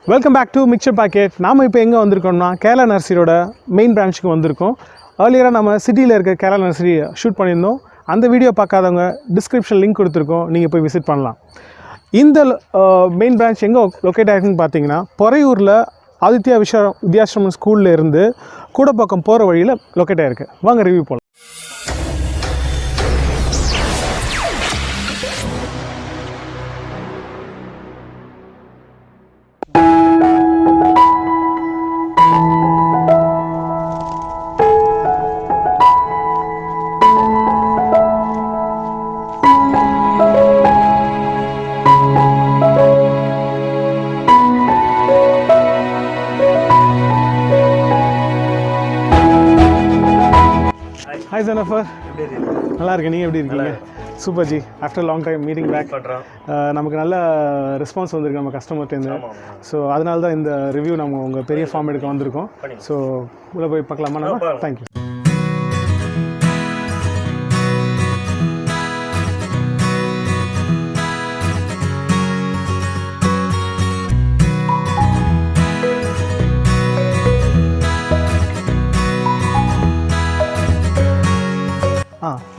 Welcome back to mixture packet. நாம் இப்போ எங்கே வந்திருக்கோம்னா கேரளா நர்சரியோட மெயின் பிரான்ச்சுக்கு வந்திருக்கோம். ஏர்லியராக நம்ம சிட்டியில் இருக்க கேரளா நர்சரி ஷூட் பண்ணியிருந்தோம். அந்த வீடியோ பார்க்காதவங்க டிஸ்கிரிப்ஷன் லிங்க் கொடுத்துருக்கோம், நீங்கள் போய் விசிட் பண்ணலாம். இந்த மெயின் பிரான்ச் எங்கே லொக்கேட் ஆகிருக்குன்னு பார்த்தீங்கன்னா பொறையூரில் ஆதித்யா வித்யாசிரமம் ஸ்கூலில் இருந்து கூடப்பாக்கம் போகிற வழியில் லொக்கேட் ஆகிருக்கு. வாங்க ரிவ்யூ போகலாம். ஹாய் ஜெனஃபர், நல்லா இருக்கேன். நீங்கள் எப்படி இருக்கீங்க? Super ji, after long time meeting back. நமக்கு நல்ல ரெஸ்பான்ஸ் வந்திருக்கு நம்ம கஸ்டமர்ட்டேருந்து. ஸோ அதனால தான் இந்த ரிவ்யூ நம்ம உங்கள் பெரிய ஃபார்ம் எடுக்க வந்திருக்கோம். ஸோ உள்ளே போய் பார்க்கலாமா நம்ம? தேங்க்யூ.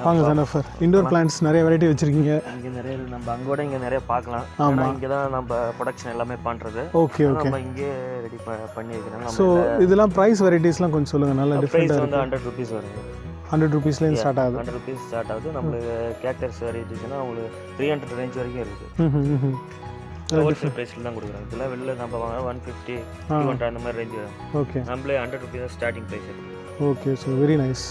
வாங்க ஜெனஃபர், இண்டோர் பிளான்ட்ஸ் நிறைய வெரைட்டி வச்சுருக்கீங்க. இங்கே நிறைய நம்ம அங்கோட இங்கே நிறைய பார்க்கலாம். ஆமாம், இங்கே தான் நம்ம ப்ரொடக்ஷன் எல்லாமே பண்ணுறது. ஓகே ஓகே, நம்ம இங்கே ரெடி பண்ணி வைக்கிறாங்க. ஸோ இதெல்லாம் ப்ரைஸ் வெரைட்டிஸ்லாம் கொஞ்சம் சொல்லுங்கள். நல்லா டிஃப்ரெண்ட்டாக வந்து 100 rupees வருது. 100 rupeesலேருந்து ஸ்டார்ட் ஆகுது. 100 rupees ஸ்டார்ட் ஆகுது. நம்மளுக்கு கேக்டர்ஸ் வெரைட்டிஸ்னா உங்களுக்கு 300 ரேஞ்ச் வரைக்கும் இருக்குது. ஹோல்சேல் ப்ரைஸில் தான் கொடுக்குறாங்க. இதெல்லாம் வெளில நம்ம வாங்க 150 200 அந்த மாதிரி ரேஞ்ச் வரும். ஓகே, நம்மளே 100 rupees ஸ்டார்டிங் ப்ரைஸ் இருக்குது. ஓகே, ஸோ வெரி நைஸ்,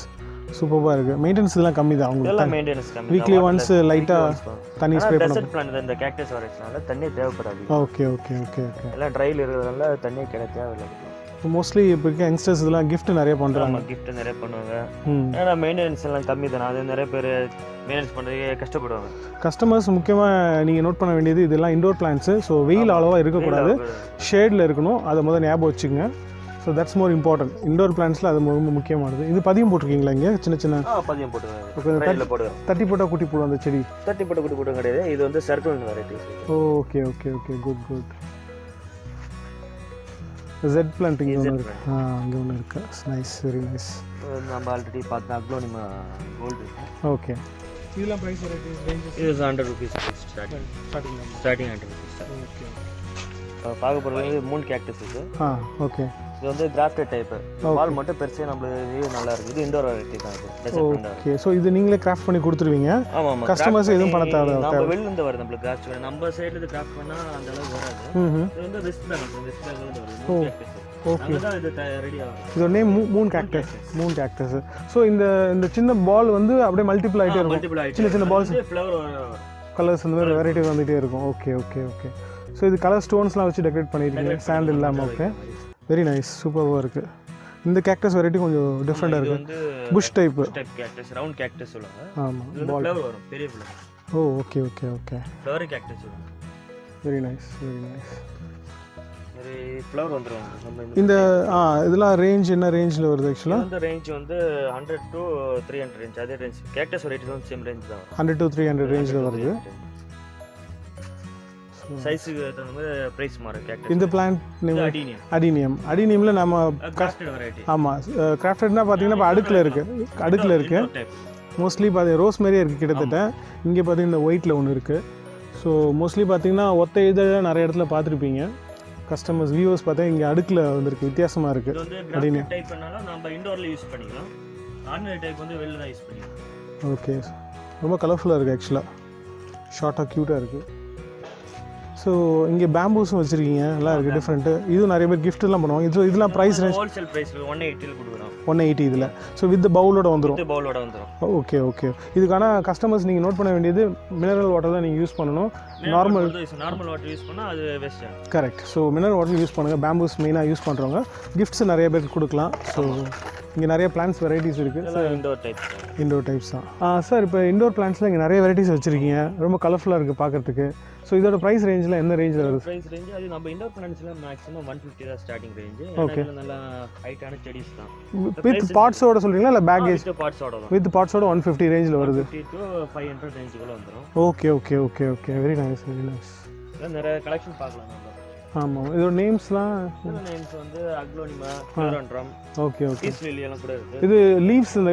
சூப்பராக இருக்குது. மெயின்டெனன்ஸ் இதெல்லாம் கம்மி தான் உங்களுக்கு? எல்லாம் மெயின்டெனன்ஸ் கம்மி. வீக்லி ஒன்ஸ் லைட்டாக தண்ணி ஸ்ப்ரே பண்ணணும். டெசர்ட் பிளான்ட் இந்த கேக்டஸ் வெரைட்டிஸ்னால தண்ணி தேவைப்படாது. ஓகே ஓகே ஓகே ஓகே, எல்லாம் ட்ரையில் இருக்கிறதுனால தண்ணி தேவையில்லை. மோஸ்ட்லி இப்போ இருக்க யங்ஸ்டர்ஸ் இதெல்லாம் கிஃப்ட் நிறைய பண்ணுறாங்க. கிஃப்ட் நிறைய பண்ணுவாங்க. ஏன்னா மெயின்டெனன்ஸ் எல்லாம் கம்மி தானே, அது நிறைய பேர் மெயின்டெனன்ஸ் பண்ணுறதுக்கு கஷ்டப்படுவாங்க. கஸ்டமர்ஸ் முக்கியமாக நீங்கள் நோட் பண்ண வேண்டியது இதெல்லாம் இண்டோர் பிளான்ட்ஸு. ஸோ வெயில் அவ்வளோவா இருக்கக்கூடாது, ஷேடில் இருக்கணும். அதை முதல் ஞாபகம் வச்சுக்கோங்க. So that's more important. Indoor பிளான்ட்ஸில் அது ரொம்ப முக்கியமானது. இது பதியம் போட்டிருக்கீங்களா இங்கே? சின்ன சின்ன பதியம் போட்டுருக்காங்க. தட்டி போட்டால் குட்டி போடும் அந்த செடி? தட்டி போட்ட குட்டி போட்டும் கிடையாது. இது வந்து circle varieties. Okay okay okay, good good. Jade plant இங்கே ஒன்று இருக்குது. இங்கே ஒன்று இருக்குது. Nice, very nice. நம்ம ஆல்ரெடி பார்த்தா அக்லோனிமா கோல்டு. ஓகே, இதெல்லாம் ப்ரைஸ் வெரைட்டிஸ் ரேஞ்ச்? இது 100 rupees ஸ்டார்டிங் 100 rupees. ஓகே, பார்க்க போகிறது 3 கேக்டஸ் இது. ஓகே, இது வந்து கிராஃப்டட் டைப். பால் மட்டும் பெருசே நம்மளுக்கு நல்லா இருக்குது. இது இண்டோர் வெரைட்டி தான். இது ஓகே. ஸோ இது நீங்களே கிராஃப்ட் பண்ணி கொடுத்துருவீங்க? ஆமாம், கஸ்டமர்ஸ் எதுவும் பண்ண தேவை? நம்ம வெளிலேருந்து வருது நம்மளுக்கு கிராஃப்ட். நம்ம சைடில் இது கிராஃப்ட் பண்ணால் அந்த அளவுக்கு வராது. இது வந்து வெஸ்ட் பேங்க்லேருந்து வருது. ஓகே, இது name Moon cactus. Moon cactus. So இந்த சின்ன பால் வந்து அப்படியே மல்டிபிள் ஆகிட்டே இருக்கும். சின்ன சின்ன பால்ஸ் கலர்ஸ் அந்த மாதிரி வெரைட்டி வந்துகிட்டே இருக்கும். Okay okay okay. ஸோ இது கலர் ஸ்டோன்ஸ்லாம் வச்சு டெக்கரேட் பண்ணியிருக்கீங்க, சாண்ட் இல்லாமல். ஓகே, வெரி நைஸ், சூப்பராக இருக்குது. இந்த கேக்டஸ் வெரைட்டி கொஞ்சம் டிஃப்ரெண்ட்டாக இருக்குது. Bush type cactus, round cactus சொல்லுவாங்க. ஆமாம், ஃப்ளவர் வரும், பெரிய flower. Okay okay okay, flower cactus சொல்லுவாங்க. Very nice, very nice. ஒரு ஃப்ளவர் வந்துரும். நம்ம இந்த இதெல்லாம் ரேஞ்ச் என்ன ரேஞ்சில் வருது ஆக்சுவலாக? இந்த ரேஞ்ச் வந்து 100 to 300 ரேஞ்ச். அதே ரேஞ்ச் கேக்டஸ் வெரைட்டிஸ் வந்து சேம் ரேஞ்ச் தான். 100 to 300 ரேஞ்சில் வருது. சைஸுக்கு தகுந்த மாதிரி பிரைஸ் மாறும். கேக்டஸ் இந்த பிளான்ட் நேம் அடினியமில் நம்ம கிராஃப்டட் வெரைட்டி. ஆமாம், கிராஃப்டட்னா பார்த்தீங்கன்னா இப்போ அடுக்கில் இருக்குது. மோஸ்ட்லி பார்த்தீங்கன்னா ரோஸ் மாதிரியே இருக்குது கிட்டத்தட்ட. இங்கே பார்த்தீங்கன்னா இந்த ஒயிட்டில் ஒன்று இருக்குது. ஸோ மோஸ்ட்லி பார்த்தீங்கன்னா ஒத்த இதழ நிறைய இடத்துல பார்த்துருப்பீங்க. கஸ்டமர்ஸ் வியூவர்ஸ் பார்த்தா இங்கே அடுக்கில் வந்துருக்கு, வித்தியாசமாக இருக்குது. அடினியம் டைப் பண்ணாலும் நம்ம இண்டோரில் யூஸ் பண்ணிக்கலாம். ஆர்டினரி டைப் வந்து வெளில தான் யூஸ் பண்ணிக்கலாம். ஓகே, ரொம்ப கலர்ஃபுல்லாக இருக்குது ஆக்சுவலாக, ஷார்ட்டாக க்யூட்டாக இருக்குது. ஸோ இங்கே பேம்பூஸும் வச்சுருக்கீங்க, நல்லா இருக்குது, டிஃப்ரெண்ட்டு. இதுவும் நிறைய பேர் கிஃப்ட்லாம் பண்ணுவாங்க. இதெல்லாம் ப்ரைஸ் ரேஞ்ச் ஹோல்சேல் ப்ரைஸ் 180 கொடுக்குறோம். 180 இதில். ஸோ வித் பவுலோட வந்துடும். Okay okay. இதுக்கான கஸ்டமர்ஸ் நீங்கள் நோட் பண்ண வேண்டியது மினரல் வாட்டர் தான் நீங்கள் யூஸ் பண்ணணும். நார்மல் வாட்டர் யூஸ் பண்ணால் அது waste. Correct. So mineral water use பண்ணுங்கள். பேம்பூஸ் மெயினாக யூஸ் பண்ணுறவங்க கிஃப்ட்ஸ் நிறைய பேருக்கு கொடுக்கலாம். ஸோ இங்கே நிறைய பிளான்ஸ் வெரைட்டிஸ் இருக்குது. இண்டோர் டைப்ஸ் தான். சார், இப்போ இண்டோர் பிளான்ஸில் இங்கே நிறைய வெரைட்டிஸ் வச்சுருக்கீங்க, ரொம்ப கலர்ஃபுல்லாக இருக்குது பார்க்குறதுக்கு. ஸோ இதோட ப்ரைஸ் ரேஞ்சில் எந்த ரேஞ்சில் வருது? ப்ரைஸ் ரேஞ்ச் அது நம்ம இண்டோர் பிளான்ட்ஸில் மேக்ஸிமம் 150 தான் ஸ்டார்டிங் ரேஞ்ச். ஓகே, நல்லா ஹைட்டான செடிஸ் தான். வித் பாட்ஸோட சொல்கிறீங்களா இல்லை பேக்கேஜ்? வித் பாட்ஸோட 150 ரேஞ்சில் வருது. 150 to 500 ரேஞ்சுக்குள்ள வந்துடும். Okay okay okay okay, very nice, very nice. நிறைய கலெக்ஷன் பார்க்கலாம். ஆமாம். இதோட நேம்ஸ்லாம் நேம்ஸ் வந்து aglaonema, philodendron, okay okay. Peace lily எல்லாம் கூட இருக்கு. இது லீவ்ஸ் இந்த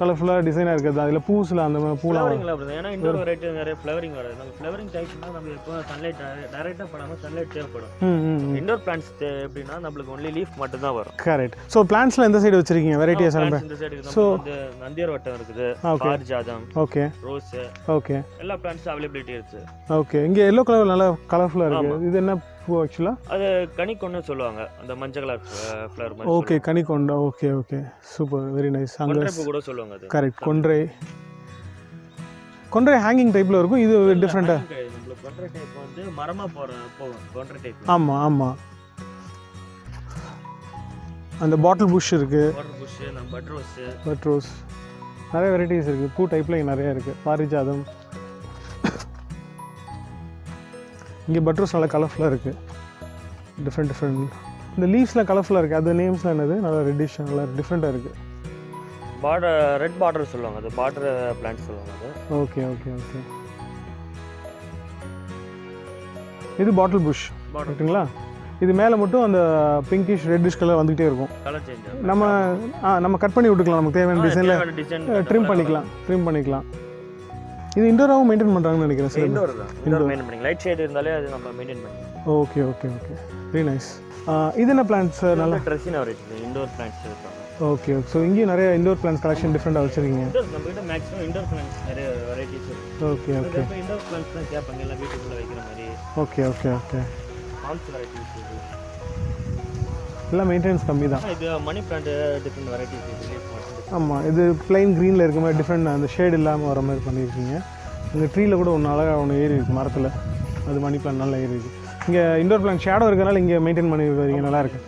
கலர்ஃபுல்லாக டிசைனாக இருக்குது, அதில் பூஸில் அந்த மாதிரி பூலாம் ஃப்ளவரிங்ல வருது. ஏன்னா இண்டோர் வெரைட்டி நிறைய ஃப்ளவரிங் வருது. நம்ம ஃப்ளவரிங் டைப்னா நம்ம எப்போ சன்லைட் டைரக்டா படாம சன்லைட் தேவைப்படும். இண்டோர் பிளான்ட்ஸ் எப்படின்னா நம்மளுக்கு ஒன்லி லீஃப் மட்டும் தான் வரும். கரெக்ட். ஸோ பிளான்ட்ஸ்ல எந்த சைடு வச்சிருக்கீங்க வெரைட்டிஸ் எல்லாம்? இந்த சைடு நம்ம வந்து நந்தியார் வட்டம் இருக்குது, பாரிஜாதம், ஓகே ரோஸ், ஓகே, எல்லா பிளான்ட்ஸ் அவைலபிலிட்டி இருக்கு. ஓகே. இங்கே எல்லோ கலர் நல்லா கலர்ஃபுல்லாக இருக்குது. இது என்ன பூ ஆக்சுவலாக? அது கனிக்கொன்னு சொல்லுவாங்க, அந்த மஞ்சள் கலர் ஃப்ளவர் மாதிரி. ஓகே, கனிக்கொண்டா. Okay okay, super, very nice. அங்கே பூ கூட சொல்லுவாங்க அது. கரெக்ட். கொன்றை ஹேங்கிங் டைப்பில் இருக்கும். இது டிஃப்ரெண்ட்டாக நம்மளுக்கு கொன்றை டைப் வந்து மரமாக போகும் கொன்றை டைப். ஆமாம் ஆமாம். அந்த பாட்டில் புஷ் இருக்குது, பாட்டில் புஷ், பட் ரோஸ், நிறைய வெரைட்டிஸ் இருக்குது. பூ டைப்பில் இங்கே நிறையா இருக்குது. பாரிஜாதம். இங்கே பட் ரோஸ் நல்லா கலர்ஃபுல்லாக இருக்குது, டிஃப்ரெண்ட். இந்த லீவ்ஸ்லாம் கலர்ஃபுல்லாக இருக்குது. அது நேம்ஸ்லாம் என்னது? நல்லா ரெட்டிஷ், நல்லா டிஃப்ரெண்ட்டாக இருக்குது. ரெட் பார்டர் சொல்லுவாங்க, அது பார்டர் பிளான்ட் சொல்லுவாங்க அது. Okay okay okay. இது பாட்டில் புஷ் ஓகேங்களா? இது மேலே மட்டும் அந்த பிங்கிஷ் ரெட்டிஷ் கலர் வந்துகிட்டே இருக்கும். கலர் சேஞ்ச் நம்ம கட் பண்ணி விட்டுக்கலாம், நமக்கு தேவையான டிசைனில் ட்ரிம் பண்ணிக்கலாம். இது இண்டோராகவும் மெயின்டைன் பண்ணுறாங்கன்னு நினைக்கிறேன் சார். இண்டோர் மெயின்டைன் பண்ணிக்கலாம். லைட் ஷேட் இருந்தாலே அது நம்ம மெயின்டைன் பண்ணிக்கலாம். Okay okay okay, very nice. இது என்ன பிளான்ட்ஸ் சார்? நல்லா ட்ரெஸ்ஸின் வெரைட்டி இண்டோர் பிளான்ட்ஸ் இருக்காங்க. Okay okay. ஸோ இங்கேயும் நிறைய இண்டோர் பிளான்ஸ் கலெக்ஷன் டிஃப்ரெண்டாக வச்சுருக்கீங்க. நம்மகிட்ட மேக்ஸிமம் இண்டோர் பிளான்ஸ் நிறைய வெரைட்டிஸ் இருக்கு. Okay okay. இண்டோர் பிளான்ஸ் தான் கேட்பாங்க, எல்லாம் வீட்டுக்குள்ளே வைக்கிற மாதிரி. Okay okay okay. ஃபார்ம்ஸ் வெரைட்டிஸ் இருக்கு, எல்லாம் மெயின்டெனன்ஸ் கம்மி தான். இது மணி பிளான்ட் டிஃப்ரெண்ட் வெரைட்டிஸ் இருக்கு. ஆமாம், இது பிளைன் க்ரீனில் இருக்க மாதிரி டிஃப்ரெண்ட் அந்த ஷேட் இல்லாமல் வர மாதிரி பண்ணியிருக்கீங்க. இங்கே ட்ரீயில் கூட ஒன்று அழகாக ஒன்று ஏறி இருக்குது மரத்தில், அது மணி பிளான் நல்லா ஏறி இருக்குது. இங்கே இண்டோர் பிளான் ஷேடோ இருக்கிறனால இங்கே மெயின்டைன் பண்ணி வரீங்க, நல்லாயிருக்கு.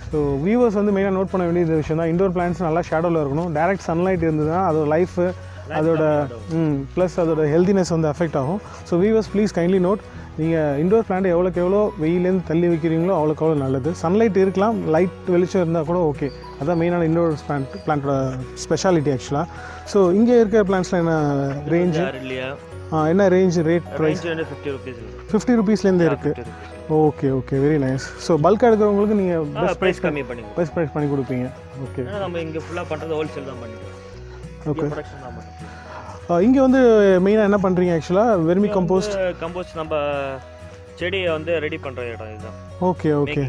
ஸோ வியூவர்ஸ் வந்து மெயினாக நோட் பண்ண வேண்டிய விஷயம் தான், இண்டோர் பிளான்ஸ் நல்லா ஷேடோவில் இருக்கணும். டேரெக்ட் சன்லைட் இருந்ததுன்னா அதோட லைஃபு, அதோட ப்ளஸ் அதோட ஹெல்த்தினஸ் வந்து அஃபெக்ட் ஆகும். So viewers please kindly note, நீங்கள் இண்டோர் பிளான்ட் எவ்வளோக்கு எவ்வளோ வெயிலேருந்து தள்ளி வைக்கிறீங்களோ அவ்வளோக்கு எவ்வளோ நல்லது. சன்லைட் இருக்கலாம், லைட் வெளிச்சம் இருந்தால் கூட ஓகே. அதான் மெயினான இண்டோர் பிளான்ட்டோட ஸ்பெஷாலிட்டி ஆக்சுவலாக. ஸோ இங்கே இருக்கிற பிளான்ட்ஸில் என்ன ரேஞ்சு, என்ன ரேஞ்ச் ரேட் ப்ரைஸ்? 50 ருபீஸ்லேருந்து இருக்குது. Okay okay, very nice. So பல்காக எடுக்கிறவங்களுக்கு நீங்கள் பெஸ்ட் ப்ரைஸ் பண்ணி கொடுப்பீங்க. ஓகே, நம்ம இங்கே ஃபுல்லாக பண்ணுறது ஹோல்சேல் தான் பண்ணிக்கிறோம். ஓகே, ப்ரொடக்ஷன் தான் பண்ணுறோம். இங்கே வந்து மெயினாக என்ன பண்ணுறீங்க ஆக்சுவலாக? வெர்மி கம்போஸ்ட் நம்ம செடியை வந்து ரெடி பண்ணுற இடம் இதுதான். Okay okay.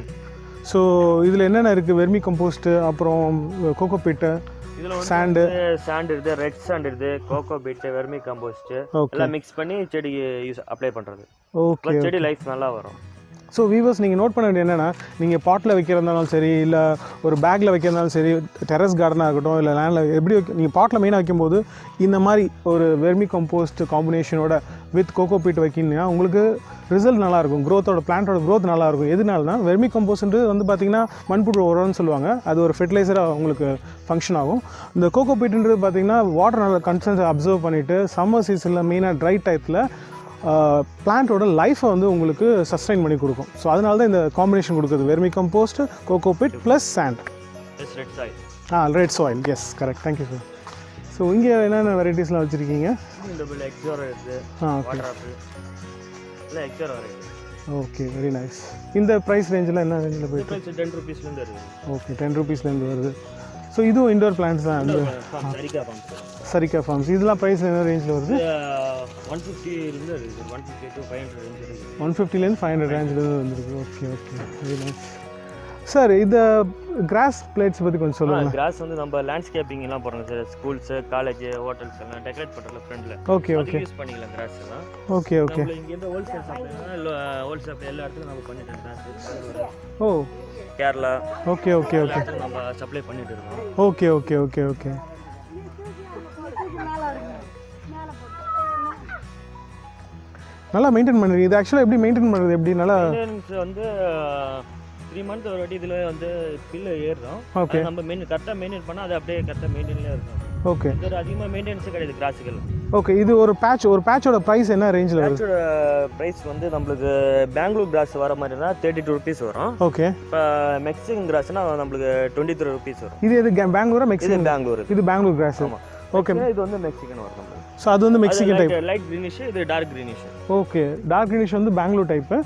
ஸோ இதில் என்னென்ன இருக்குது? வெர்மி கம்போஸ்ட்டு, அப்புறம் கோகோ பீட்டு, இதில் சாண்ட் இருக்குது, ரெட் சாண்ட் இருக்குது, கோகோ பீட்டு, வெர்மி கம்போஸ்ட்டு எல்லாம் மிக்ஸ் பண்ணி செடி அப்ளை பண்ணுறது. ஓகே, செடி லைஃப் நல்லா வரும். ஸோ வீவர்ஸ் நீங்கள் நோட் பண்ண வேண்டிய என்னென்னா, நீங்கள் பாட்டில் வைக்கிறதாலும் சரி, இல்லை ஒரு பேக்கில் வைக்கிறதாலும் சரி, டெரஸ் கார்டனாக இருக்கட்டும், இல்லை லேண்டில் எப்படி நீங்கள் பாட்டில் மெயினாக வைக்கும்போது இந்த மாதிரி ஒரு வெர்மி கம்போஸ்ட் காம்பினேஷனோட வித் கோகோ பீட் வைக்கிங்கன்னா உங்களுக்கு ரிசல்ட் நல்லாயிருக்கும். க்ரோத்தோட பிளான்ட்டோட க்ரோத் நல்லாயிருக்கும். எதுனாலனா வெர்மி கம்போஸ்ட்ன்றது வந்து பார்த்திங்கன்னா மண்புழு உரம்னு சொல்லுவாங்க, அது ஒரு ஃபெர்டிலைசராக உங்களுக்கு ஃபங்க்ஷன் ஆகும். இந்த கோகோ பீட்டுன்றது பார்த்திங்கன்னா வாட்டர் நல்ல கன்சன்ஸ் அப்சர்வ் பண்ணிவிட்டு சம்மர் சீசனில் மெயினாக ட்ரை டைத்தில் பிளான்ட்டோட லைஃப்பை வந்து உங்களுக்கு சஸ்டைன் பண்ணி கொடுக்கும். ஸோ அதனால தான் இந்த காம்பினேஷன் கொடுக்குது, vermicompost, coco peat plus sand, red soil. Yes, correct, thank you sir. So இங்கே என்னென்ன வெரைட்டிஸ்லாம் வச்சுருக்கீங்க? Okay, very nice. இந்த ப்ரைஸ் ரேஞ்சில் என்ன ரேஞ்சில் போயிட்டு? 10 ருபீஸ்லேருந்து இருக்குது. ஓகே, 10 ருபீஸ்லேருந்து வருது. ஸோ இதுவும் இண்டோர் பிளான்ட்ஸ் தான். சரிகா ஃபார்ம்ஸ். இதெல்லாம் ப்ரைஸ் என்ன ரேஞ்சில் வருது? 150லேருந்து இருக்குது, 150 to 500 ரேஞ்ச் இருக்குது. 150லேருந்து 500 ரேஞ்சிலேருந்து வந்துருக்கு. Okay okay, very nice. Sir இந்த கிராஸ் பிளேட்ஸ் பற்றி கொஞ்சம் சொல்லுங்கள். கிராஸ் வந்து நம்ம லேண்ட்ஸ்கேப்பிங் எல்லாம் போடுறோம் சார், ஸ்கூல்ஸு, காலேஜ், ஹோட்டல்ஸ் எல்லாம் டெக்கரேட் பண்ணுறதுல ஃப்ரெண்டில். ஓகே ஓகே, யூஸ் பண்ணிக்கலாம் கிராஸ் எல்லாம். Okay okay. இங்கேருந்து ஹோல்சேல் சப்ளைனா ஹோல்சேல் சப்ளை எல்லா இடத்துலையும் நம்ம பண்ணிட்டு கிராஸ். ஓ, கேரளா. ஓகே ஓகே ஓகே, நம்ம சப்ளை பண்ணிட்டு இருக்கோம். Okay okay okay okay. நல்லா மெயின்டைன் பண்ணுறீங்க. இது ஆக்சுவலாக எப்படி மெயின்டைன் பண்ணுறது? எப்படி நல்லா மெயின்டெனன்ஸ் வந்து 3 மந்த் ஒரு வாட்டி இதில் வந்து பில்லு ஏறுறோம். ஓகே, நம்ம கரெக்டாக மெயின்டைன் பண்ணால் அது அப்படியே கரெக்டாக மெயின்டைன்லேயே இருக்கும். ஓகே, இது அதிகமாக மெயின்டெனன்ஸே கிடையாது கிராஸுகள். ஓகே. இது ஒரு பேட்சோட ப்ரைஸ் என்ன ரேஞ்சில் வருது? பேட்சோட ப்ரைஸ் வந்து நம்மளுக்கு பெங்களூர் கிராஸ் வர மாதிரினா 32 ருபீஸ் வரும். ஓகே. இப்போ மெக்சிகன் கிராஸ்னா நம்மளுக்கு 23 ருபீஸ் வரும். இது எது பெங்களூரா மெக்சிகன்? பெங்களூர். இது பெங்களூர் கிராஸ். ஆமாம். ஓகே, இது வந்து மெக்சிகன் வரும் நம்மளுக்கு. ஸோ அது வந்து மெக்சிகன் டைப். லைட் க்ரீனிஷ், இது dark greenish. Okay, dark greenish வந்து பெங்களூர் டைப்பு,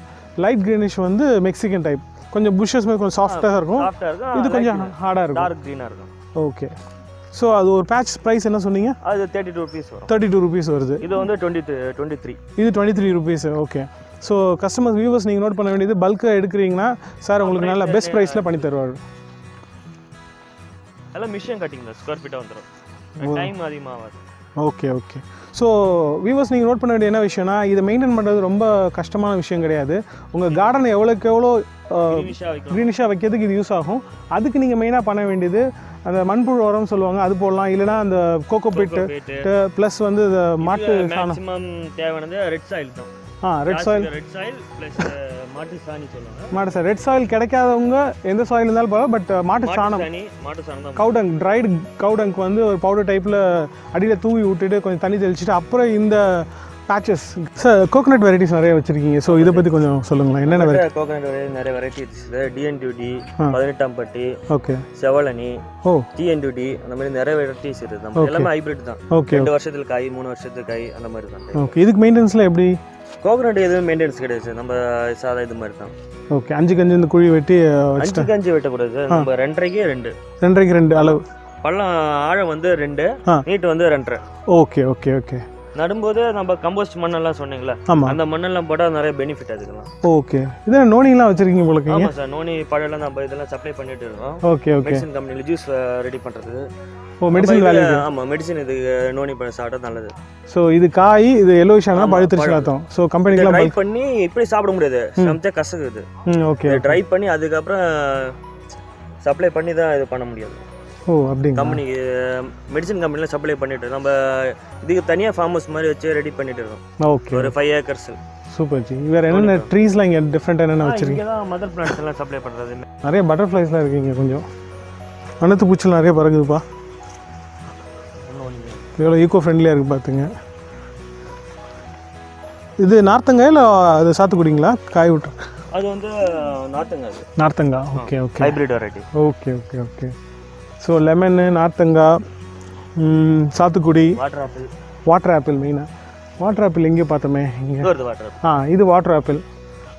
லைட் க்ரீனிஷ் வந்து மெக்சிகன் டைப், கொஞ்சம் புஷ்ஷஸ் மாதிரி கொஞ்சம் சாஃப்டாக இருக்கும், இது கொஞ்சம் ஹார்டாக இருக்கும், டார்க் க்ரீனாக இருக்கும். ஓகே. ஸோ அது ஒரு பேட்ச் ப்ரைஸ் என்ன சொன்னீங்க? அது 32 rupees வரும். 32 rupees வருது. இது வந்து 23. இது 23 rupees. Okay. So customers viewers நீங்கள் நோட் பண்ண வேண்டியது, பல்காக எடுக்கிறீங்கன்னா சார் உங்களுக்கு நல்ல பெஸ்ட் ப்ரைஸில் பண்ணி தருவார். எல்லாம் மிஷின் கட்டிங் தான், ஸ்கொயர் ஃபீட்டாக வந்துடும், டைம் அதிகமாகாது. Okay okay. ஸோ வியூவர்ஸ் நீங்கள் நோட் பண்ண வேண்டிய என்ன விஷயம்னா, இதை மெயின்டைன் பண்ணுறது ரொம்ப கஷ்டமான விஷயம் கிடையாது. உங்கள் கார்டனை எவ்வளோக்கு எவ்வளோ க்ரீனிஷாக வைக்கிறதுக்கு இது யூஸ் ஆகும். அதுக்கு நீங்கள் மெயினாக பண்ண வேண்டியது அந்த மண்புழு உரம்னு சொல்லுவாங்க, அது போடலாம். இல்லைனா அந்த கோகோபீட்டு ப்ளஸ் வந்து மாட்டு மேக்ஸிமம் தேவையானது ரெட் சாயில் தான். ரெட் சாயில் ப்ளஸ் மாட்டு சாணி சொல்லுவாங்க. மாட்டு சாணி, ரெட் சாயில் கிடைக்காதவங்க எந்த சாயில் இருந்தாலும் பரவாயில்ல, பட் மாட்டு சாணம், கவுடங், ட்ரைடு கவுடங்க் வந்து ஒரு பவுடர் டைப்பில் அடியில் தூவி விட்டுட்டு கொஞ்சம் தண்ணி தெளிச்சுட்டு அப்புறம் இந்த பேச்சஸ். சார் கோகோனட் வெரைட்டிஸ் நிறைய வச்சுருக்கீங்க, ஸோ இதை பற்றி கொஞ்சம் சொல்லுங்களேன். என்னென்ன வெரைட்டி? கோகோனட் நிறைய வெரைட்டிஸ் இருக்குது. டிஎன்டியூடி, 18ஆம் பட்டி, ஓகே, செவலனி, டிஎன்டியூடி, அந்த மாதிரி நிறைய வெரைட்டிஸ் இருக்குது. நம்ம எல்லாமே ஹைபிரிட் தான். ஓகே, 2 வருஷத்துக்கு காய், 3 வருஷத்துக்கு காய், அந்த மாதிரி தான். ஓகே. இதுக்கு மெயின்டெனன்ஸ்லாம் எப்படி? கோகோனட் எதுவும் மெயின்டெனன்ஸ் கிடையாது, நம்ம சாதா இது மாதிரி தான். ஓகே. 5 கஞ்சி இந்த குழி வெட்டி 5 கஞ்சி வெட்டக்கூடாது, நம்ம 2.5க்கு 2 அளவு. பள்ளம் ஆழம் வந்து 2, நீட்டு வந்து 2.5. Okay okay okay. நடும்போது நம்ம கம்போஸ்ட் மண்ணெல்லாம் சொன்னீங்களா, அந்த மண்ணெல்லாம் போட்டால் நிறைய பெனிஃபிட் அதுக்கெல்லாம். ஓகே. இதெல்லாம் நோனிலாம் வச்சிருக்கீங்க போல? ஆமாம் சார், நோனி பழம்லாம் நம்ம இதெல்லாம் சப்ளை பண்ணிட்டு இருக்கோம். Okay okay. மெடிசன் கம்பெனியில் ஜூஸ் ரெடி பண்ணுறது. Medicine value. ஆமாம், மெடிசன் இது நோனி பழம் சாப்பிட்டா நல்லது. ஸோ இது காய், இது எல்லோயிஷ் ஆனால் பழுத்துருச்சு அர்த்தம். ஸோ கம்பெனிக்கெலாம் ட்ரை பண்ணி இப்படி சாப்பிட முடியாது, சமைச்சா கசக்குது. ஓகே. ட்ரை பண்ணி அதுக்கப்புறம் சப்ளை பண்ணி தான் இது பண்ண முடியாது. ஓ அப்படிங்க. கம்பெனிக்கு மெடிசன் கம்பெனியில் சப்ளை பண்ணிட்டு நம்ம இதுக்கு தனியாக ஃபார்ம் ஹவுஸ் மாதிரி வச்சு ரெடி பண்ணிட்டு இருக்கோம். ஓகே. ஒரு 5 acres. Super G. வேறு என்னென்ன ட்ரீஸ்லாம் இங்கே டிஃப்ரெண்ட்டாக என்னென்ன வச்சுருக்கீங்க? இங்கே தான் மதர் பிளான்ட்ஸ் எல்லாம் சப்ளை பண்ணுறது. நிறைய பட்டர்ஃப்ளைஸ்லாம் இருக்கீங்க, கொஞ்சம் அனைத்து பூச்சிலாம் நிறைய பறகுதுப்பா. எவ்வளோ ஈக்கோ ஃப்ரெண்ட்லியாக இருக்குது பார்த்துங்க. இது நார்த்தங்காய் இல்லை அது சாத்துக்குடிங்களா? காய் விட்டு அது வந்து நார்த்தங்காய். நார்த்தங்காய். Okay okay. Hybrid variety. Okay okay okay. So lemon, நார்த்தங்காய், சாத்துக்குடி, வாட்டர் ஆப்பிள். மெயினாக வாட்டர் ஆப்பிள் எங்கேயோ பார்த்தோமே இங்கே. இது water apple.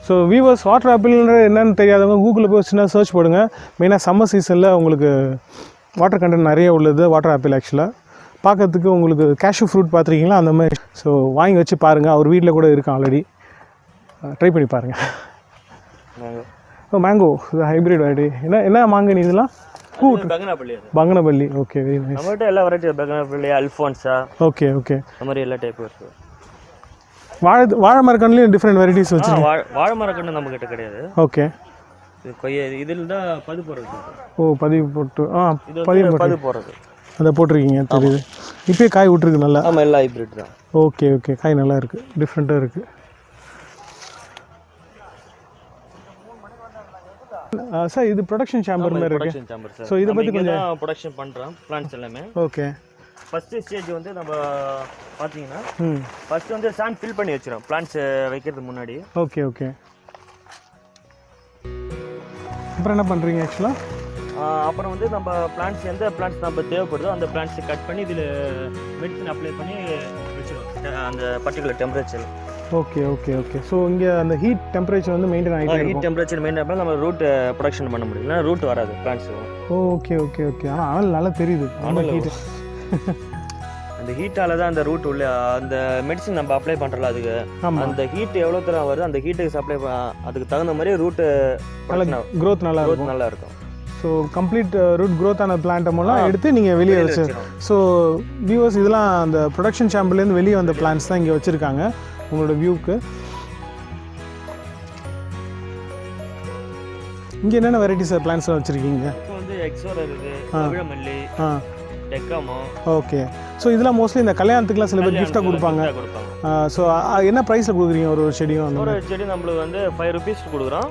So viewers, water ஆப்பிள்ன்ற என்னென்னு தெரியாதவங்க கூகுளில் போய் சின்ன சர்ச் போடுங்க. மெயினாக சம்மர் சீசனில் உங்களுக்கு வாட்டர் கண்டென்ட் நிறைய உள்ளது வாட்டர் ஆப்பிள். ஆக்சுவலாக பார்க்கறதுக்கு உங்களுக்கு கேஷ்யூ ஃப்ரூட் பார்த்துருக்கீங்களா அந்த மாதிரி. ஸோ வாங்கி வச்சு பாருங்கள், அவர் வீட்டில் கூட இருக்கும் ஆல்ரெடி, ட்ரை பண்ணி பாருங்கள். மேங்கோ, இது ஹைப்ரிட் வெரைட்டி. என்ன மாங்கனி இதெல்லாம்? பங்கனப்பள்ளி. Okay, very nice. நம்மகிட்ட எல்லா variety, Banganapalli, Alphonso. Okay okay. அந்த மாதிரி எல்லா டைப்பும் இருக்குது. வாழை மரக்கன்றுலையும் டிஃப்ரெண்ட் வெரைட்டிஸ் வச்சுருக்கோம். வாழை மரக்கன்று நம்மக்கிட்ட கிடையாது. ஓகே. கொய்யா இதில் தான் பது போடுறது. ஓ, பதிவு போட்டு பது போடுறது அதை போட்டிருக்கீங்க, தெரியுது. இப்போயே காய் விட்டுருக்கு நல்லா. ஆமாம், எல்லாம் ஹைப்ரிட் தான். Okay okay. காய் நல்லா இருக்குது, டிஃப்ரெண்ட்டாக இருக்குது. சார் இது ப்ரொடக்ஷன் சேம்பர் மாதிரி இருக்கு. ஸோ இதை பற்றி கொஞ்சம் ப்ரொடக்ஷன் பண்ணுறோம் பிளான்ட்ஸ் எல்லாமே. ஓகே. ஃபஸ்ட்டு ஸ்டேஜ் வந்து நம்ம பார்த்தீங்கன்னா ஃபஸ்ட்டு வந்து சாண்ட் ஃபில் பண்ணி வச்சிடும் பிளான்ட்ஸ் வைக்கிறதுக்கு முன்னாடி. Okay okay. அப்புறம் என்ன பண்ணுறீங்க ஆக்சுவலாக? அப்புறம் வந்து நம்ம பிளான்ட்ஸ் எந்த பிளான்ட்ஸ் நம்ம தேவைப்படுதோ அந்த பிளான்ட்ஸை கட் பண்ணி இதில் மெடிசன் அப்ளை பண்ணி வச்சிடும் அந்த particular temperature. Okay okay okay. So இங்கே அந்த ஹீட் டெம்பரேச்சர் வந்து மெயின்டைன் ஆகிட்டு ஹீட் டெம்பரேச்சர் மெயின்டைன் பண்ணால் நம்ம ரூட் ப்ரொடக்ஷன் பண்ண முடியும், இல்லைனா ரூட் வராது பிளான்ட்ஸ். Okay okay okay. ஆனால் அனல் நல்லா தெரியுது. ஆனால் ஹீட் அந்த ஹீட்டால் தான் அந்த ரூட் உள்ள அந்த மெடிசன் நம்ம அப்ளை பண்ணுறோம்ல, அதுக்கு அந்த ஹீட் எவ்வளோ தூரம் வருது அந்த ஹீட்டுக்கு சப்ளை அதுக்கு தகுந்த மாதிரி ரூட்டு க்ரோத் நல்லா இருக்கும். ஸோ கம்ப்ளீட் ரூட் க்ரோத் ஆன பிளான்ட்டை மூலம் எடுத்து நீங்கள் வெளியே வச்சு. ஸோ வியூவர்ஸ், இதெல்லாம் அந்த ப்ரொடக்ஷன் சேம்பர்லேருந்து வெளியே வந்த பிளான்ட்ஸ் தான் இங்கே வச்சுருக்காங்க உங்களோட வியூக்கு. இங்கே என்னென்ன வெரைட்டிஸ் பிளான்ட்ஸ்லாம் வச்சுருக்கீங்க? இப்போ வந்து எக்ஸோரா இருக்குது, பவிழமல்லி, டெக்காமோ. ஓகே. ஸோ இதெல்லாம் மோஸ்ட்லி இந்த கல்யாணத்துக்குலாம் சில பேர் கிஃப்டாக கொடுப்பாங்க. ஸோ என்ன ப்ரைஸில் கொடுக்குறீங்க ஒரு செடியும்? ஒரு செடி நம்மளுக்கு வந்து 5 rupees கொடுக்குறோம்.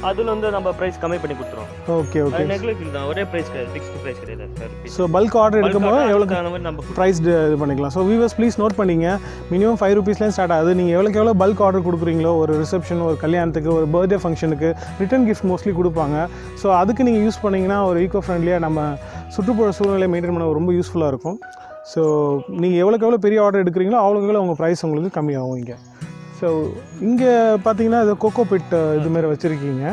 அதில் வந்து நம்ம ப்ரைஸ் கம்மி பண்ணி கொடுத்துருவோம். Okay okay. நெக்லெக்ட் தான், ஒரே ப்ரைஸ் கிடையாது, ஃபிக்ஸ்டு ப்ரைஸ் கிடையாது. ஸோ பல்க் ஆர்டர் எடுக்கும்போது எவ்வளோ நம்ம ப்ரைஸ் இது பண்ணிக்கலாம். ஸோ வியூவர்ஸ் ப்ளீஸ் நோட் பண்ணிங்க, மினிமம் 5 rupeesலேயும் ஸ்டார்ட் ஆகுது. நீங்கள் எவ்வளோ பல்க் ஆர்டர் கொடுக்குறீங்களோ, ஒரு ரிசப்ஷன், ஒரு கல்யாணத்துக்கு, ஒரு பர்த்டே ஃபங்க்ஷனுக்கு ரிட்டன் கிஃப்ட் மோஸ்ட்லி கொடுப்பாங்க. ஸோ அதுக்கு நீங்கள் யூஸ் பண்ணிங்கன்னா ஒரு ஈக்கோ ஃப்ரெண்ட்லியாக நம்ம சுற்றுப்புற சூழ்நிலையை மெயின்டைன் பண்ண ரொம்ப யூஸ்ஃபுல்லாக இருக்கும். ஸோ நீங்கள் எவ்வளோ பெரிய ஆர்டர் எடுக்கிறீங்களோ அவ்வளோக்கு உங்கள் ப்ரைஸ் உங்களுக்கு கம்மியாகும் இங்கே. ஸோ இங்கே பார்த்தீங்கன்னா இது கோகோ பிட் இதுமாரி வச்சுருக்கீங்க,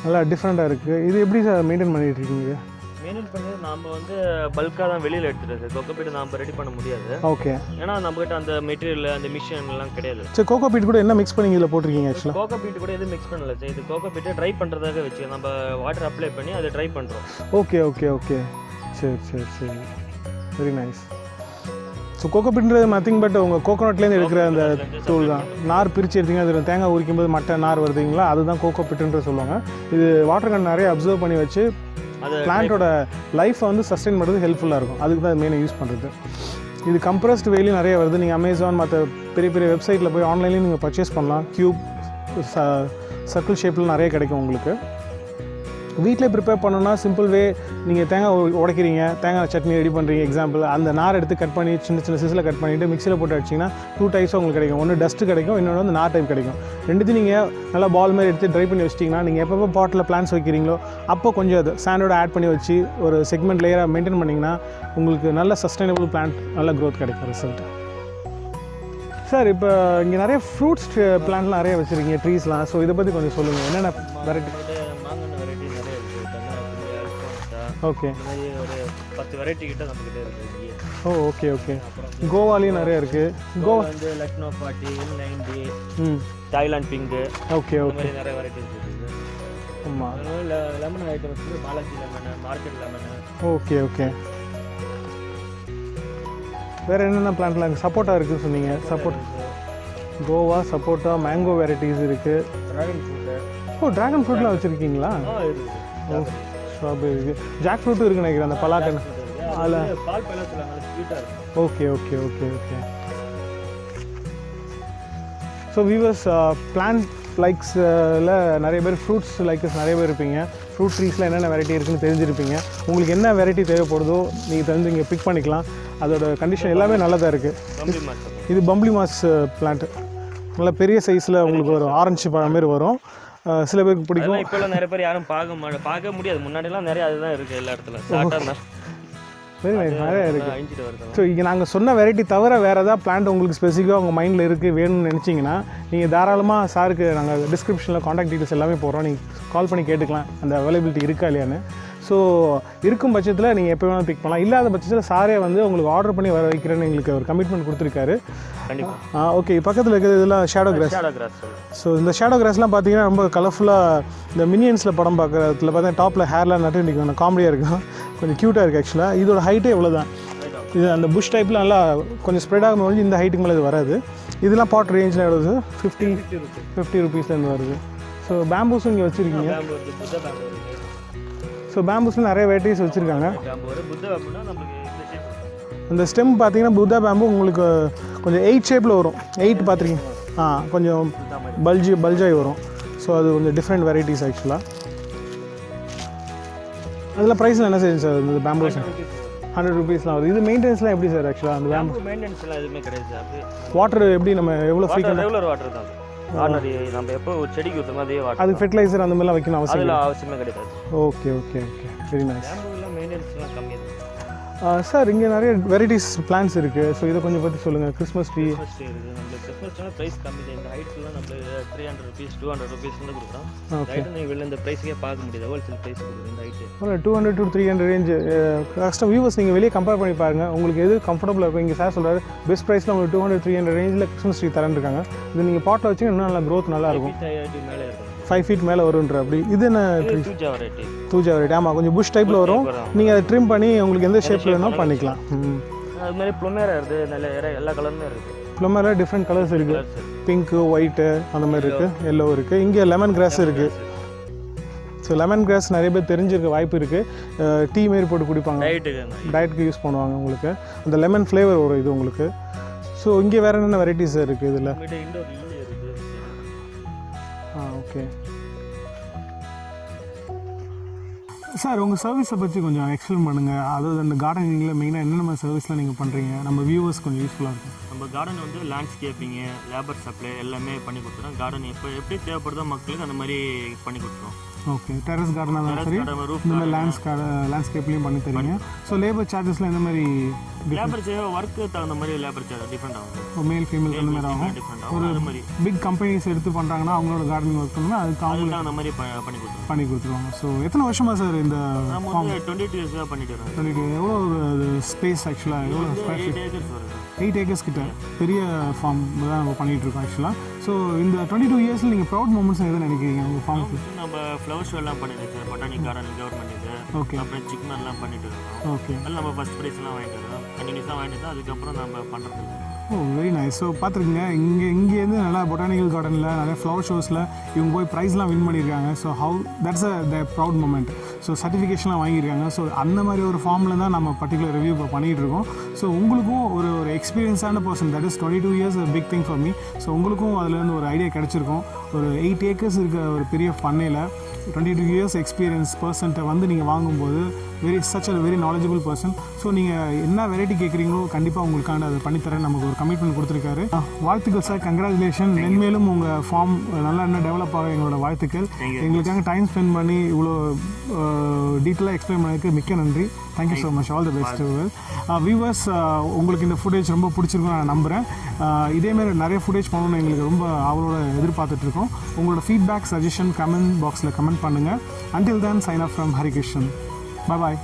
நல்லா டிஃப்ரெண்ட்டாக இருக்குது. இது எப்படி சார் மெயின்டைன் பண்ணிகிட்டு இருக்கீங்க? மெயின்டைன் பண்ணி நாம் வந்து பல்காக தான் வெளியில் எடுத்துகிட்டு கோகோ பீட் நாம் ரெடி பண்ண முடியாது. ஓகே. ஏன்னா நம்மகிட்ட அந்த மெட்டீரியல் அந்த மிஷின்லாம் கிடையாது. சரி, கோகோ பீட் கூட என்ன மிக்ஸ் பண்ணி இதில் போட்டிருக்கீங்க? ஆக்சுவலாக கோகோ பீட் கூட எதுவும் மிக்ஸ் பண்ணல சார். இது கோகோ பீட்டை ட்ரை பண்ணுறதாக வச்சு நம்ம வாட்டர் அப்ளை பண்ணி அதை ட்ரை பண்ணுறோம். ஓகே ஓகே ஓகே, சரி சரி சரி, வெரி நைஸ். ஸோ கோகோ பிட்ன்றது நத்திங் பட் உங்கள் கோகோனட்லேருந்து எடுக்கிற அந்த தூள் தான். நார் பிரித்து எடுத்திங்கன்னா அதில் தேங்காய் உரிக்கும் போது மட்டை நார் வருதுங்களா, அதுதான் கோகோ பிட்டுன்ற சொல்லுவாங்க. இது வாட்டர் கன் நிறைய அப்சர்வ் பண்ணி வச்சு பிளான்ட்டோட லைஃப்பை வந்து சஸ்டெயின் பண்ணுறது ஹெல்ப்ஃபுல்லாக இருக்கும். அதுக்கு தான் மெயினாக யூஸ் பண்ணுறது. இது கம்ப்ரஸ்டு வெயிலும் நிறைய வருது. நீங்கள் அமேசான் மற்ற பெரிய பெரிய வெப்சைட்டில் போய் ஆன்லைன்லேயும் நீங்கள் பர்ச்சேஸ் பண்ணலாம். க்யூப் சர்க்கிள் ஷேப்பில் நிறைய கிடைக்கும் உங்களுக்கு. வீட்டிலே ப்ரிப்பேர் பண்ணணும்னா சிம்பிள் வே, நீங்கள் தேங்காய் உடைக்கிறீங்க, தேங்காய் சட்னி ரெடி பண்ணுறீங்க எக்ஸாம்பிள், அந்த நார் எடுத்து கட் பண்ணி சின்ன சின்ன சிசில் கட் பண்ணிவிட்டு மிக்சியில் போட்டு அடிச்சிங்கன்னா 2 டைப்ஸாக உங்களுக்கு கிடைக்கும். ஒன்று டஸ்ட்டு கிடைக்கும், இன்னொன்று வந்து நார் டைப் கிடைக்கும். ரெண்டுத்தையும் நீங்கள் நல்லா பால் மாதிரி எடுத்து ட்ரை பண்ணி வச்சிட்டிங்கன்னா நீங்கள் எப்போ பாட்டில் பிளான்ஸ் வைக்கிறீங்களோ அப்போ கொஞ்சம் அது சாண்டோட ஆட் பண்ணி வச்சு ஒரு செக்மெண்ட் லேயராக மெயின்டைன் பண்ணிங்கன்னா உங்களுக்கு நல்ல சஸ்டைனபிள் பிளான்ட், நல்ல க்ரோத் கிடைக்கும் ரிசல்ட். சார், இப்போ இங்கே நிறைய ஃப்ரூட்ஸ் பிளான்ட்லாம் நிறைய வச்சுருக்கீங்க, ட்ரீஸ்லாம். ஸோ இதை பற்றி கொஞ்சம் சொல்லுங்கள், என்னென்ன வெரைட்டி? ஓகே. ஒரு 10 வெரைட்டி கிட்ட நம்ம கிட்ட இருக்கு. ஓ ஓகே ஓகே. கோவாலையும் நிறைய இருக்கு. கோவா வந்து Lucknow 40, L90, Thailand pink. Okay okay. நிறைய வெரைட்டிஸ் இருக்கு. ஆமாம். லெமன் ஐட்டம்ஸ் வந்து Balaji lemon, market lemon. Okay okay. வேறு என்னென்ன பிளான்ட்லாம் இருக்குது? சப்போட்டா இருக்குதுன்னு சொன்னீங்க. சப்போட்டா, கோவா சப்போட்டா, மேங்கோ வெரைட்டிஸ் இருக்குது. Dragon fruit. ஓ, ட்ராகன் ஃப்ரூட்லாம் வச்சுருக்கீங்களா? இருக்குது. ஸ்ட்ராபெரி இருக்குது, ஜாக் ஃப்ரூட்டும் இருக்குன்னு நினைக்கிறேன். அந்த பலாக்கன் அதில் பால் பழம் சொல்லுவாங்க, ஸ்வீட்டாக இருக்கும். Okay okay okay okay. So viewers, plant லைக்ஸில் நிறைய பேர் ஃப்ரூட்ஸ் லைக்கர்ஸ் நிறைய பேர் இருப்பீங்க. ஃப்ரூட் ட்ரீஸில் என்னென்ன வெரைட்டி இருக்குன்னு தெரிஞ்சிருப்பீங்க. உங்களுக்கு என்ன வெரைட்டி தேவைப்படுதோ நீங்கள் தெரிஞ்சு இங்கே பிக் பண்ணிக்கலாம். அதோட கண்டிஷன் எல்லாமே நல்லதாக இருக்குது. இது பம்ப்ளி மாஸ் பிளான்ட், நல்லா பெரிய சைஸில் உங்களுக்கு வரும், ஆரஞ்சு பழம் மாரி வரும். சில பேருக்கு பிடிக்கும். இப்போல்லாம் நிறைய பேர் யாரும் பார்க்க முடியாது. முன்னாடிலாம் நிறைய அதுதான் இருக்குது எல்லா இடத்துல. வெரி நைஸ், நிறையா இருக்குது. ஸோ இங்கே நாங்கள் சொன்ன வெரைட்டி தவிர வேறு ஏதாவது பிளான்ட் உங்களுக்கு ஸ்பெசிஃபிக்காக உங்கள் மைண்டில் இருக்குது வேணும்னு நினச்சிங்கன்னா நீங்கள் தாராளமாக சாருக்கு நாங்கள் டிஸ்கிரிப்ஷனில் காண்டாக்ட் டீட்டெயில்ஸ் எல்லாமே போடுறோம். நீங்கள் கால் பண்ணி கேட்டுக்கலாம் அந்த அவைலபிலிட்டி இருக்கா இல்லையான்னு. ஸோ இருக்கும் பட்சத்தில் நீங்கள் எப்போ வேணாலும் பிக் பண்ணலாம். இல்லாத பட்சத்தில் சாரே வந்து உங்களுக்கு ஆர்டர் பண்ணி வர வைக்கிறேன்னு எங்களுக்கு ஒரு கமிட்மெண்ட் கொடுத்துருக்காரு. ஓகே. பக்கத்தில் இருக்கிறது இதெல்லாம் ஷேடோ கிராஸ். ஸோ இந்த ஷேடோ கிராஸ்லாம் பார்த்தீங்கன்னா ரொம்ப கலர்ஃபுல்லாக இந்த மினியன்ஸில் படம் பார்க்குறதுல பார்த்தீங்கன்னா டாப்பில் ஹேர்லாம் நட்டு நிற்கும், காமெடியாக இருக்கும், கொஞ்சம் க்யூட்டாக இருக்குது. ஆக்சுவலாக இதோட ஹைட்டே இவ்வளோ தான். இது அந்த புஷ் டைப்பில் நல்லா கொஞ்சம் ஸ்ப்ரெட் ஆகும் போது இந்த ஹைட்டுக்கு மேலே இது வராது. இதெல்லாம் பாட் ரேஞ்சில் எவ்வளோ? 50 ருபீஸ்லேருந்து வருது. ஸோ பேம்பூஸும் இங்கே வச்சுருக்கீங்க. ஸோ பேம்பூஸில் நிறைய வெரைட்டிஸ் வச்சுருக்காங்க. அந்த ஸ்டெம் பார்த்தீங்கன்னா புத்தா பேம்பு உங்களுக்கு கொஞ்சம் 8 ஷேப்பில் வரும். 8 பார்த்துருக்கீங்க? கொஞ்சம் பல்ஜாகி வரும். ஸோ அது கொஞ்சம் டிஃப்ரெண்ட் வெரைட்டிஸ் ஆக்சுவலாக. அதில் ப்ரைஸில் என்ன செய்யுங்க சார்? இந்த பேம்பூஸ் 100 ருபீஸ்லாம் வருது. இது மெயின்டெனன்ஸ்லாம் எப்படி சார்? ஆக்சுவலாக அந்த பேம்பு மெயின்டெனன்ஸ்லாம் எதுவுமே கிடையாது. வாட்டர் எப்படி நம்ம எவ்வளோ ஃப்ரீக்வெண்ட்? ரெகுலர் வாட்டர் தான். நம்ம எப்போ ஒரு செடிக்கு ஊற்றுறோம் அதே வாட்டர். அது ஃபெர்டிலைசர் அந்த மாதிரிலாம் வைக்கணும் அவசியமே கிடையாது. Okay okay okay, very nice. மெயின்டெனன்ஸ்லாம் கம்மி தான் சார். இங்கே நிறைய வெரைட்டிஸ் பிளான்ஸ் இருக்குது. ஸோ இதை கொஞ்சம் பற்றி சொல்லுங்கள். கிறிஸ்மஸ் ட்ரீ இருக்குது. நம்மளுக்கு கிறிஸ்மஸ் ட்ரீ ப்ரைஸ் கம்மி தான். இந்த ஹைட்லாம் நம்மளுக்கு 300 ருபீஸ் 200 ருபீஸ்லேருந்து கொடுக்குறோம். ஹைட்டு நீங்கள் வெளில இந்த ப்ரைஸுக்கே பார்க்க முடியாது. ஹோல்சேல் ப்ரைஸ் கொடுக்குறோம் இந்த height. 200 to 300 range custom viewers நீங்கள் வெளியே கம்பேர் பண்ணி பாருங்கள். உங்களுக்கு எது கம்ஃபர்டபுளாக இருக்கும். இங்கே சார் சொல்கிறாரு பெஸ்ட் ப்ரைஸில் உங்களுக்கு 200-300 ரேஞ்சில் கிறிஸ்மஸ் ட்ரீ தரேன் இருக்காங்க. இது நீங்கள் பாட்டில் வச்சு இன்னும் நல்லா க்ரோத் நல்லாயிருக்கும். 5 feet மேலே வரும்ன்ற அப்படி. இது என்ன? தூஜா வெரைட்டி. ஆமாம், கொஞ்சம் புஷ் டைப்பில் வரும். நீங்கள் அதை ட்ரிம் பண்ணி உங்களுக்கு எந்த ஷேப்பில் வேணும் பண்ணிக்கலாம். அது மாதிரி ப்ளூமேரா இருக்குது, நல்ல எல்லா கலருமே இருக்குது. ப்ளூமேரா டிஃப்ரெண்ட் கலர்ஸ் இருக்குது. பிங்க்கு, ஒயிட்டு அந்த மாதிரி இருக்குது, எல்லோ இருக்குது. இங்கே லெமன் கிராஸ் இருக்குது. ஸோ லெமன் கிராஸ் நிறைய பேர் தெரிஞ்சிருக்க வாய்ப்பு இருக்குது. டீ மாரி போட்டு குடிப்பாங்க, டயட்டுக்கு யூஸ் பண்ணுவாங்க. உங்களுக்கு அந்த லெமன் ஃப்ளேவர் வரும் இது உங்களுக்கு. ஸோ இங்கே வேறு என்னென்ன வெரைட்டிஸ் இருக்குது இதில்? ஓகே சார், உங்கள் சர்வீஸை பற்றி கொஞ்சம் எக்ஸ்பிளைன் பண்ணுங்கள். அதாவது அந்த கார்டனிங்கில் மெயினாக என்னென்ன சர்வீஸ்லாம் நீங்கள் பண்ணுறீங்க, நம்ம வியூவர்ஸ் கொஞ்சம் யூஸ்ஃபுல்லாக இருக்கும். நம்ம கார்டன் வந்து லேண்ட்ஸ்கேப்பிங்கு லேபர் சப்ளை எல்லாமே பண்ணி கொடுத்துறோம். கார்டன் எப்படி தேவைப்படுதோ மக்களுக்கு அந்த மாதிரி பண்ணி கொடுத்துருவோம். ஓகே, டெரஸ் கார்டனாக தான் சரி, இந்த மாதிரி லேண்ட்ஸ்கேப்லேயும் பண்ணி தரீங்க. ஸோ லேபர் சார்ஜஸ்லாம் எந்த மாதிரி? லேபர் சார்ஜ் ஒர்க்கு தகுந்த மாதிரி லேபர் சார்ஜ் டிஃப்ரெண்ட் ஆகும். மேல் ஃபீமேல் அந்த மாதிரி ஆகும். டிஃப்ரெண்ட் ஆகும். அது மாதிரி பிக் கம்பெனிஸ் எடுத்து பண்ணுறாங்கன்னா அவங்களோட கார்டனிங் ஒர்க் பண்ணால் அதுக்கு அவங்க அந்த மாதிரி பண்ணி கொடுத்துருவாங்க. ஸோ எத்தனை வருஷமா சார் இந்த நம்ம வந்து 22 இயர்ஸாக பண்ணிட்டு வரோம். 22 எவ்வளோ ஒரு ஸ்பேஸ் ஆக்சுவலாக எவ்வளோ ஸ்கொயர் ஃபீட்? 8 ஏக்கர்ஸ் வருது. 8 ஏக்கர்ஸ் கிட்ட பெரிய ஃபார்ம் தான் நம்ம பண்ணிகிட்டு இருக்கோம் ஆக்சுவலாக. ஸோ இந்த 22 இயர்ஸில் நீங்கள் ப்ரௌட் மூமெண்ட்ஸ் எதுவும் நினைக்கிறீங்க உங்கள் ஃபார்முக்கு? நம்ம ஃப்ளவர் ஷோ எல்லாம் பண்ணிட்டு இருக்கோம். பொட்டானிக் கார்டன் கவர்மெண்ட் இது. ஓகே. அப்புறம் சிக்மன்லாம் பண்ணிட்டு இருக்கோம். ஓகே. அதில் நம்ம ஃபஸ்ட் ப்ரைஸ்லாம் வாங்கிட்டு இருக்கோம். கண்டினியூஸாக வாங்கிட்டு தான் அதுக்கப்புறம் நம்ம பண்ணுறது. ஓ வெரி நைஸ். ஸோ பார்த்துருக்குங்க, இங்கேருந்து நல்லா பொட்டானிக்கல் கார்டனில் நிறைய ஃப்ளவர் ஷோஸில் இவங்க போய் ப்ரைஸ்லாம் வின் பண்ணியிருக்காங்க. So that's the proud moment. So சர்டிஃபிகேஷன்லாம் வாங்கியிருக்காங்க. ஸோ அந்த மாதிரி ஒரு ஃபார்மில் தான் நம்ம பர்டிகுலர் ரிவ்யூ இப்போ பண்ணிகிட்டு இருக்கோம். ஸோ உங்களுக்கும் ஒரு எக்ஸ்பீரியன்ஸான person, that is 22 years big thing for me. So உங்களுக்கும் அதுலேருந்து ஒரு ஐடியா கிடச்சிருக்கும். ஒரு 8 ஏக்கர்ஸ் இருக்க ஒரு பெரிய பண்ணையில் 22 இயர்ஸ் எக்ஸ்பீரியன்ஸ் பர்சன்ட்டை வந்து நீங்கள் வாங்கும்போது such a very knowledgeable person. So நீங்கள் என்ன வெரைட்டி கேட்குறீங்களோ கண்டிப்பாக உங்களுக்கான அதை பண்ணித்தரேன் நமக்கு ஒரு கமிட்மெண்ட் கொடுத்துருக்காரு. வாழ்த்துக்கள் சார், கங்க்ராச்சுலேஷன். மென்மேலும் உங்கள் ஃபார்ம் நல்லா இன்னும் டெவலப் ஆக எங்களோட வாழ்த்துக்கள். எங்களுக்காக டைம் ஸ்பெண்ட் பண்ணி இவ்வளோ டீட்டெயிலாக எக்ஸ்பிளைன் பண்ணதுக்கு மிக்க நன்றி. Thank you so much. All the best. Viewers, உங்களுக்கு இந்த ஃபுட்டேஜ் ரொம்ப பிடிச்சிருக்கும் நான் நம்புகிறேன். இதேமாரி நிறைய ஃபுட்டேஜ் பண்ணணும்னு எங்களுக்கு ரொம்ப அவளோட எதிர்பார்த்துட்ருக்கோம். உங்களோட ஃபீட்பேக், சஜஷன் கமெண்ட் பாக்ஸில் கமெண்ட் பண்ணுங்கள். Until then, sign off from Hari Krishnan. Bye bye.